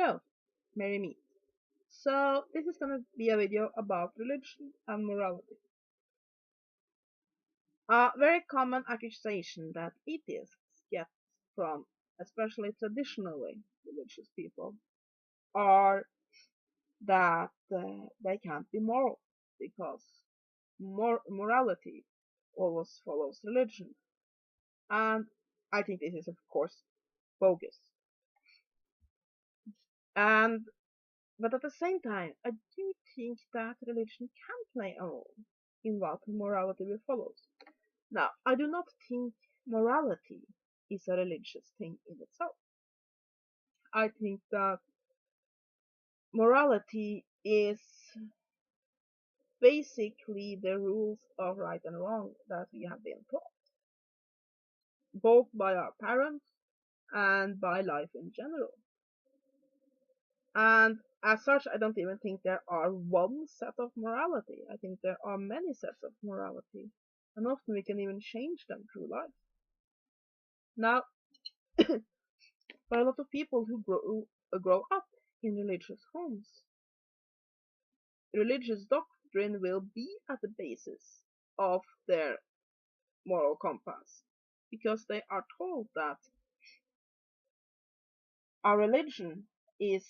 Hello, Mary Me. So this is gonna be a video about religion and morality. A very common accusation that atheists get from especially traditionally religious people are that they can't be moral because morality always follows religion. And I think this is of course bogus. And But at the same time, I do think that religion can play a role in what morality we follow. Now, I do not think morality is a religious thing in itself. I think that morality is basically the rules of right and wrong that we have been taught, both by our parents and by life in general. And as such, I don't even think there are one set of morality. I think there are many sets of morality, and often we can even change them through life. Now, for a lot of people who grow up in religious homes, religious doctrine will be at the basis of their moral compass, because they are told that our religion is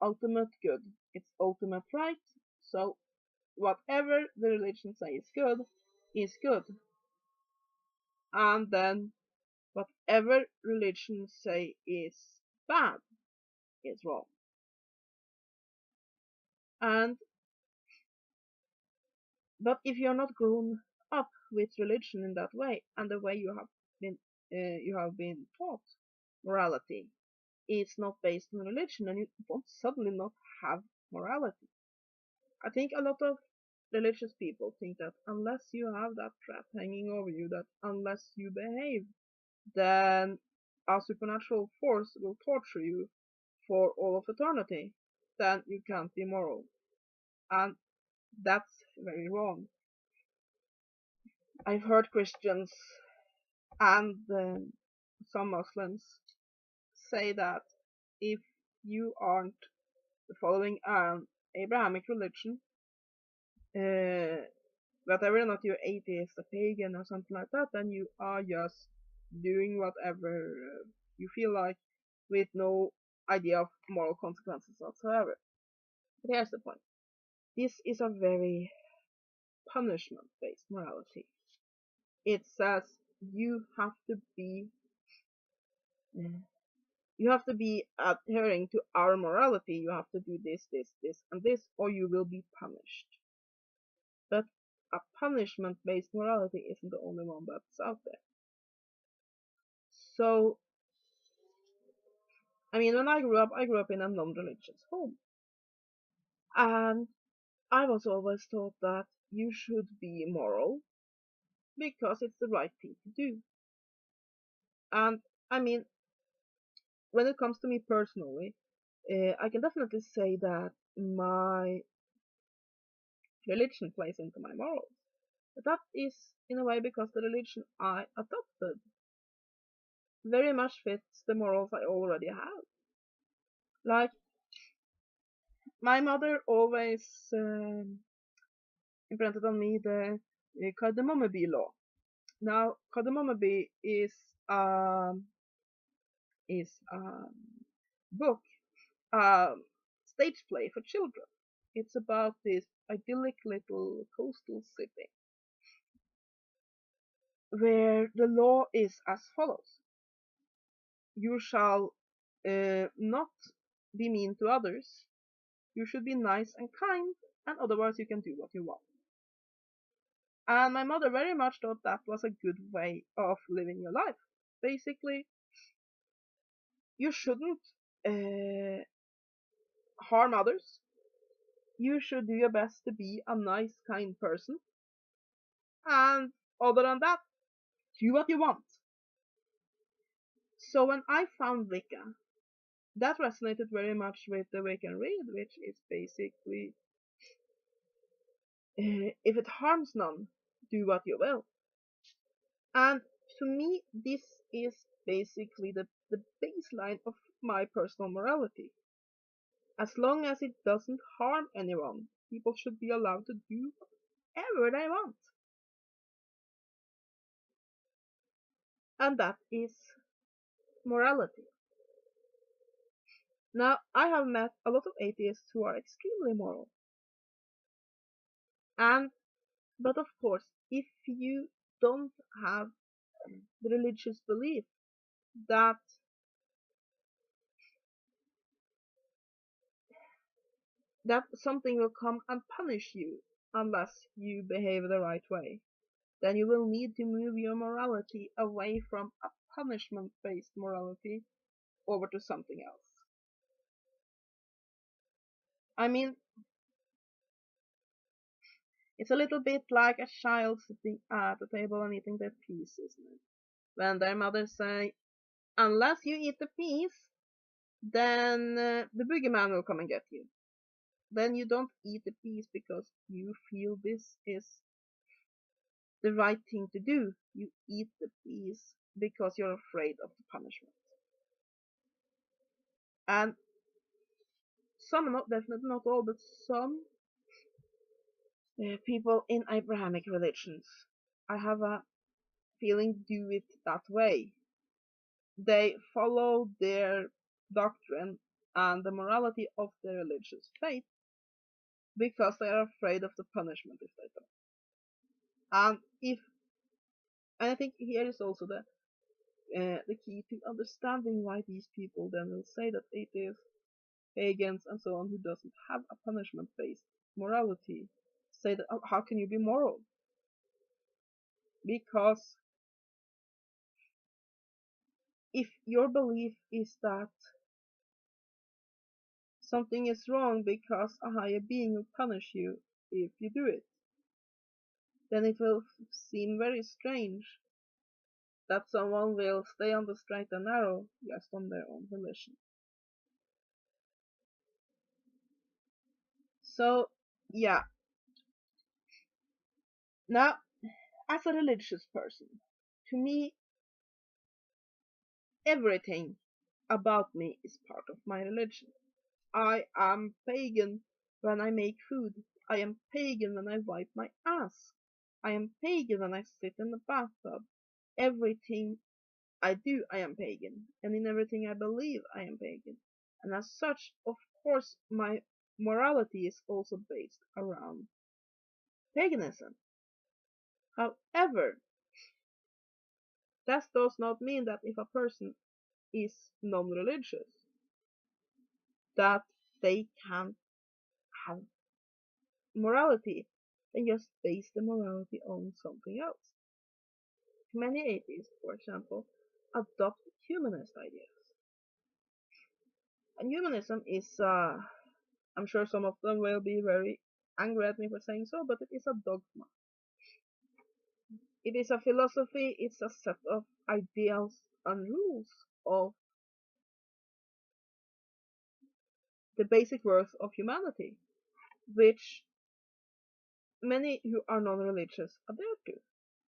ultimate good, it's ultimate right, so whatever the religion says is good, and then whatever religion say is bad is wrong. And but if you're not grown up with religion in that way, and the way you have been taught morality is not based on religion, and you won't suddenly not have morality. I think a lot of religious people think that unless you have that threat hanging over you, that unless you behave, then a supernatural force will torture you for all of eternity, then you can't be moral. And that's very wrong. I've heard Christians and some Muslims say that if you aren't following an Abrahamic religion, uh, whether or not you're atheist, a pagan, or something like that, then you are just doing whatever you feel like with no idea of moral consequences whatsoever. But here's the point. This is a very punishment-based morality. It says you have to be you have to be adhering to our morality. You have to do this, this, this, and this, or you will be punished. But a punishment-based morality isn't the only one that's out there. So, I mean, when I grew up in a non-religious home, and I was always taught that you should be moral because it's the right thing to do. And I mean, when it comes to me personally, I can definitely say that my religion plays into my morals. But that is in a way because the religion I adopted very much fits the morals I already have. Like, my mother always imprinted on me the cardamom law. Now, cardamom um, is a book, a stage play for children. It's about this idyllic little coastal city where the law is as follows: you shall not be mean to others, you should be nice and kind, and otherwise you can do what you want. And my mother very much thought that was a good way of living your life. Basically, you shouldn't uh, harm others. You should do your best to be a nice, kind person. And other than that, do what you want. So when I found Wicca, that resonated very much with the Wiccan Read, which is basically if it harms none, do what you will. And to me, this is basically the baseline of my personal morality. As long as it doesn't harm anyone, people should be allowed to do whatever they want. And that is morality. Now, I have met a lot of atheists who are extremely moral. And but of course, if you don't have the religious belief that something will come and punish you unless you behave the right way, then you will need to move your morality away from a punishment-based morality over to something else. I mean, it's a little bit like a child sitting at the table and eating their peas, isn't it? When their mother say, unless you eat the peas, then the boogeyman will come and get you. Then you don't eat the peas because you feel this is the right thing to do. You eat the peas because you're afraid of the punishment. And some, not definitely not all, but some people in Abrahamic religions, I have a feeling, do it that way. They follow their doctrine and the morality of their religious faith because they are afraid of the punishment if they don't. And if and I think here is also the key to understanding why these people then will say that atheists, pagans, and so on, who doesn't have a punishment-based morality, say that, oh, how can you be moral? Because if your belief is that something is wrong because a higher being will punish you if you do it, then it will seem very strange that someone will stay on the straight and narrow just on their own volition. So, yeah. Now, as a religious person, to me, everything about me is part of my religion. I am pagan when I make food. I am pagan when I wipe my ass. I am pagan when I sit in the bathtub. Everything I do, I am pagan. And in everything I believe, I am pagan. And as such, of course, my morality is also based around paganism. However, that does not mean that if a person is non-religious, that they can have morality and just base the morality on something else. Many atheists, for example, adopt humanist ideas. And humanism is, I'm sure some of them will be very angry at me for saying so, but it is a dogma. It is a philosophy, it's a set of ideals and rules of the basic worth of humanity, which many who are non-religious adhere to.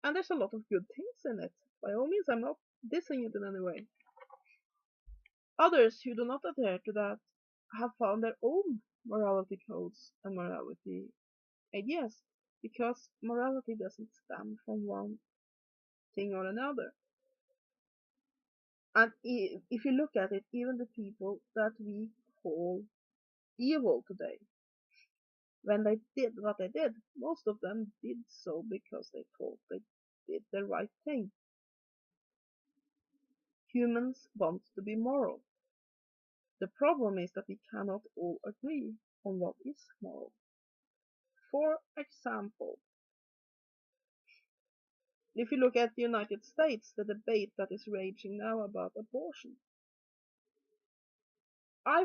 And there's a lot of good things in it. By all means, I'm not dissing it in any way. Others who do not adhere to that have found their own morality codes and morality ideas, because morality doesn't stem from one thing or another. And if you look at it, even the people that we call evil today, when they did what they did, most of them did so because they thought they did the right thing. Humans want to be moral. The problem is that we cannot all agree on what is moral. For example, if you look at the United States, the debate that is raging now about abortion,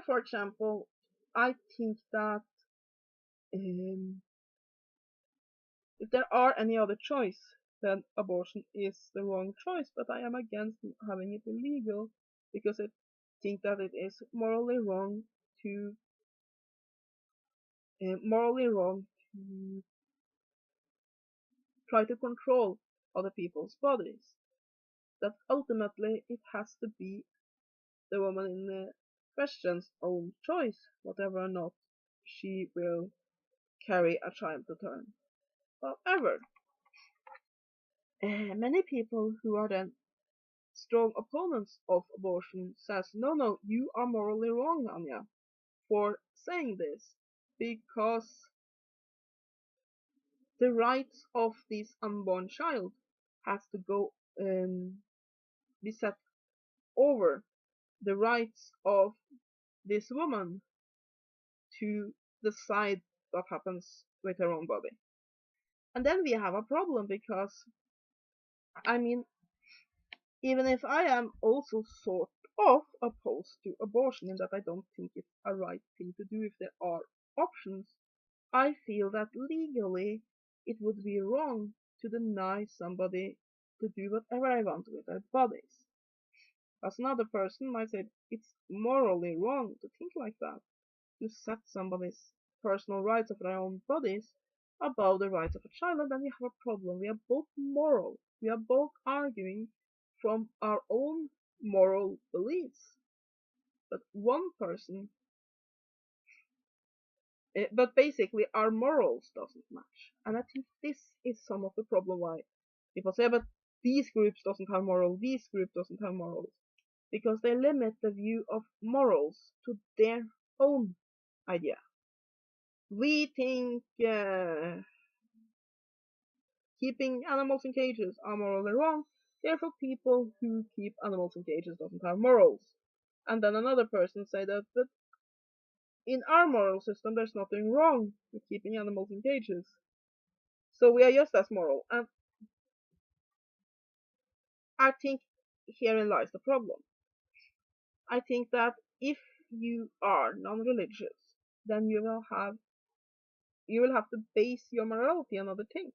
for example, I think that um, if there are any other choice, then abortion is the wrong choice, but I am against having it illegal because I think that it is morally wrong to try to control other people's bodies. That ultimately it has to be the woman in question's own choice, whatever or not she will carry a child to term. However, many people who are then strong opponents of abortion says, no, no, you are morally wrong, Anya, for saying this, because the rights of this unborn child has to go be set over the rights of this woman to decide what happens with her own body. And then we have a problem because, I mean, even if I am also sort of opposed to abortion in that I don't think it's a right thing to do if there are options, I feel that legally it would be wrong to deny somebody to do whatever I want with their bodies. As another person might say it's morally wrong to think like that, to set somebody's personal rights of their own bodies above the rights of a child, and then we have a problem. We are both moral. We are both arguing from our own moral beliefs. But one person, but basically our morals doesn't match. And I think this is some of the problem why people say, but these groups doesn't have moral, these group doesn't have morals. Because they limit the view of morals to their own idea. We think keeping animals in cages are morally wrong, therefore people who keep animals in cages doesn't have morals. And then another person say that, but in our moral system there's nothing wrong with keeping animals in cages. So we are just as moral. And I think herein lies the problem. I think that if you are non-religious, then you will have to base your morality on other things.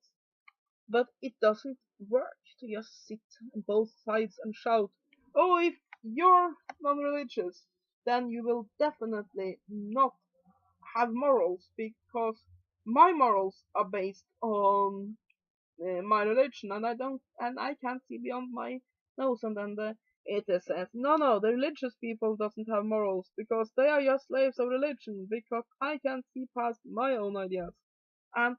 But it doesn't work to just sit on both sides and shout, oh, if you're non-religious, then you will definitely not have morals because my morals are based on my religion and I can't see beyond my nose. And then it says, no, the religious people doesn't have morals because they are just slaves of religion because I can't see past my own ideas. And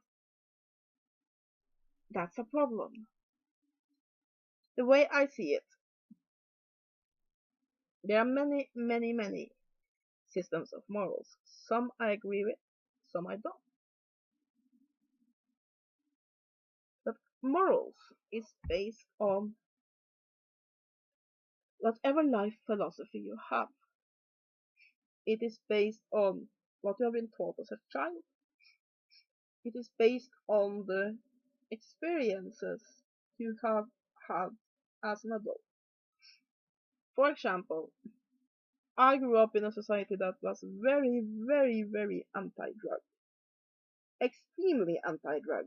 that's a problem. The way I see it, there are many systems of morals. Some I agree with, some I don't. But morals is based on whatever life philosophy you have. It is based on what you have been taught as a child. It is based on the experiences you have had as an adult. For example, I grew up in a society that was very anti-drug. Extremely anti-drug.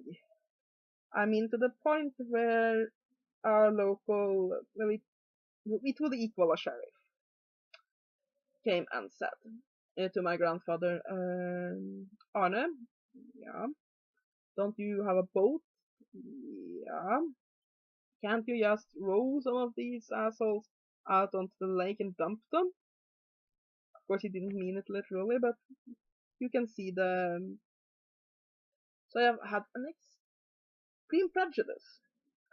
I mean, to the point where our local, well, it would equal a sheriff, came and said to my grandfather, Arne, yeah, don't you have a boat? Yeah. Can't you just row some of these assholes out onto the lake and dump them? Of course, he didn't mean it literally, but you can see the. So I have had an extreme prejudice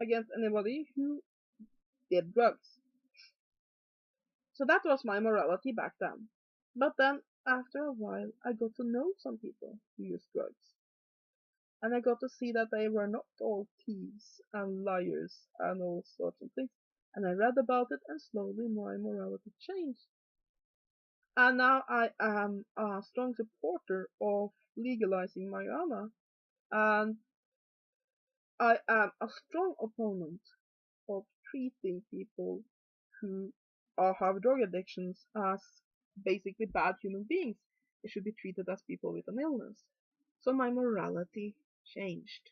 against anybody who did drugs. So that was my morality back then. But then, after a while, I got to know some people who used drugs. And I got to see that they were not all thieves and liars and all sorts of things. And I read about it, and slowly my morality changed. And now I am a strong supporter of legalizing marijuana, and I am a strong opponent of treating people who have drug addictions as basically bad human beings. They should be treated as people with an illness. So my morality changed.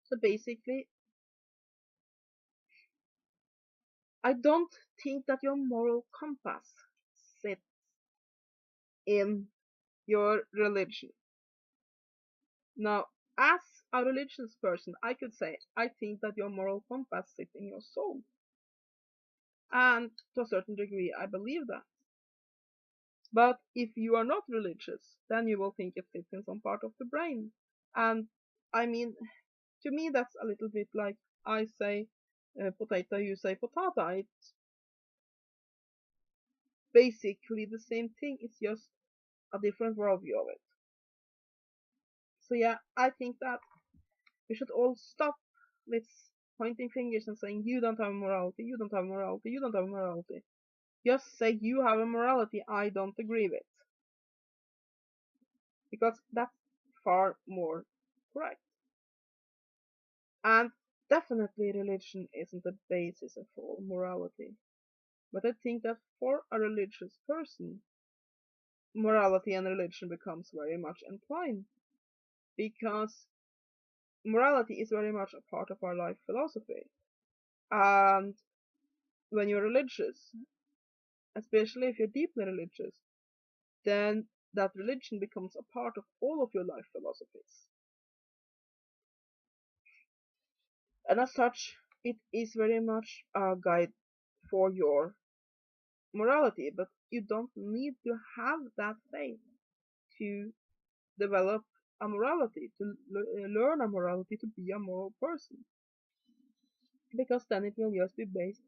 So basically, I don't think that your moral compass sits in your religion. Now, as a religious person, I could say I think that your moral compass sits in your soul. And to a certain degree, I believe that. But if you are not religious, then you will think it sits in some part of the brain. And I mean, to me, that's a little bit like I say potato, you say potato. It's basically the same thing. It's just a different worldview of it. So yeah, I think that we should all stop with pointing fingers and saying you don't have morality, you don't have morality, you don't have morality. Just say you have a morality I don't agree with. Because that's far more correct. And definitely religion isn't the basis of all morality. But I think that for a religious person, morality and religion becomes very much entwined. Because morality is very much a part of our life philosophy. And when you're religious, especially if you're deeply religious, then that religion becomes a part of all of your life philosophies. And as such, it is very much a guide for your morality, but you don't need to have that faith to develop a morality, to learn a morality, to be a moral person. Because then it will just be based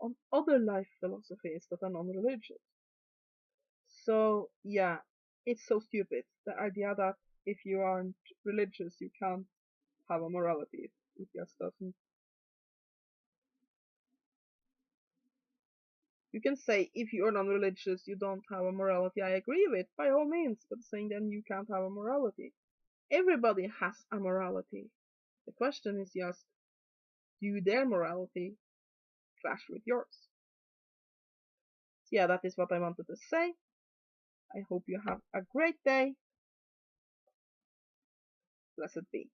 on other life philosophies that are non-religious. So yeah, it's so stupid. The idea that if you aren't religious, you can't have a morality. It just doesn't. You can say if you are non-religious, you don't have a morality. I agree with by all means, but saying then you can't have a morality. Everybody has a morality. The question is just, do their morality clash with yours? So yeah, that is what I wanted to say. I hope you have a great day. Blessed be.